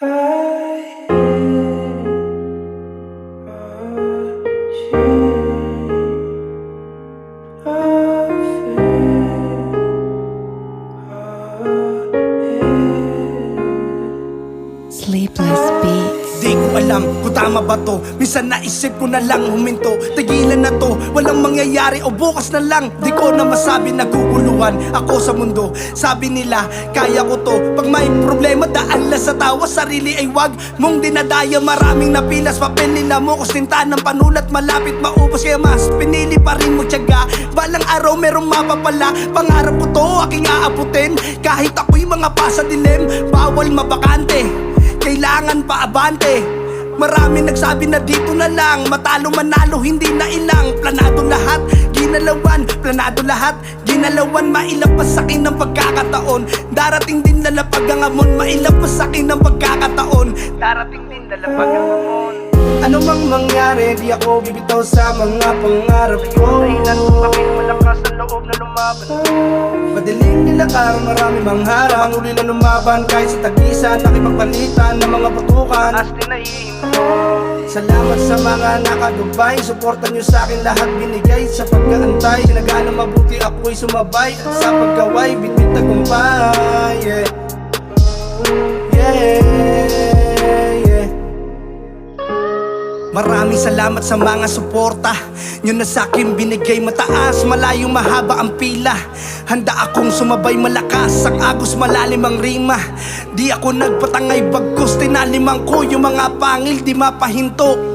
Sleepless Beats. Di ko alam kung tama ba to. Minsan naisip ko na lang huminto. Tigilan na to, walang mangyayari o bukas na lang. Di ko na masabi naguguluhan ako sa mundo. Sabi nila, kaya ko to. Pag may problema, daan lang sa tawa. Sarili ay wag mong dinadaya. Maraming napilas, papel nila mo kustintahan ng panulat. Malapit maubos kaya mas pinili pa rin mo tiyaga. Balang araw merong mapapala. Pangarap ko to, aking aabutin. Kahit ako'y mga pasa dilim, bawal mabakante. Kailangan pa abante. Marami nagsabi na dito na lang. Matalo manalo hindi na ilang. Planado lahat, ginalawan. Planado lahat, ginalawan. Mailap pa sa'kin ng pagkakataon. Darating din lalapag ang amon. Mailap pa sa'kin ng pagkakataon. Darating din lalapag ang amon. Ano mang mangyari, di ako bibitaw sa mga pangarap ko. Dahilan kung bakit malakas ang loob na lumaban. Madilim nilakar, marami mang harang. Uli na lumaban kahit sa tagisan. Nakipagpalitan ng mga putukan. Asti na ihinto. Salamat sa mga nakagabay. Suportan nyo sa akin lahat binigay. Sa pag-aantay, sinagaan na mabuti ako'y sumabay. At sa pagkaway, bitbit tagumpay. Yeah. Maraming salamat sa mga suporta nyo na sa'kin binigay. Mataas, malayo, mahaba ang pila. Handa akong sumabay, malakas ang agos, malalim ang rima. Di ako nagpatangay, bagkus tinalimang ko yung mga pangil, di mapahinto.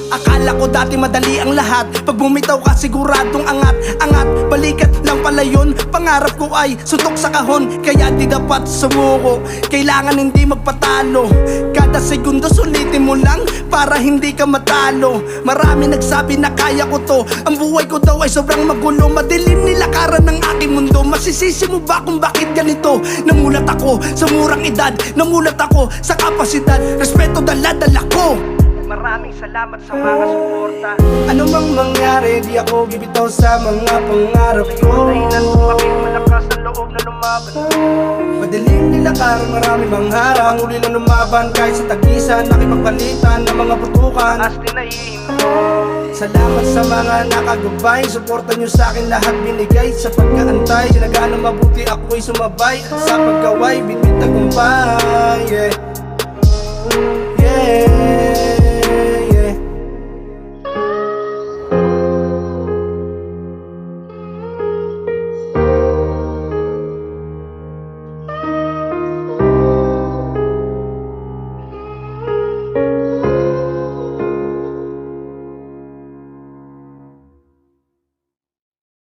Akala ko dati madali ang lahat. Pag bumitaw ka siguradong angat. Angat, balikat lang pala yun. Pangarap ko ay suntok sa kahon. Kaya di dapat sumuko. Kailangan hindi magpatalo. Kada segundo sulitin mo lang para hindi ka matalo. Marami nagsabi na kaya ko to. Ang buhay ko daw ay sobrang magulo. Madilim nilakaran ng aking mundo. Masisisi mo ba kung bakit ganito? Namulat ako sa murang edad. Namulat ako sa kapasidad. Respeto dala-dala ko. Maraming salamat sa mga suporta. Ano mang mangyari, di ako bibitaw sa mga pangarap ko. Dahilan kung bakit malakas ang loob na lumaban. Madilim nilakar, marami mang harang. Uli na lumaban kahit sa tagisan. Nakipagpalitan ng mga putukan. Asti na ihinto. Salamat sa mga nakagabay. Suportan nyo sa akin lahat binigay. Sa pag-aantay, sinagaan na mabuti ako'y sumabay. At sa pagkaway, bitbit tagumpay.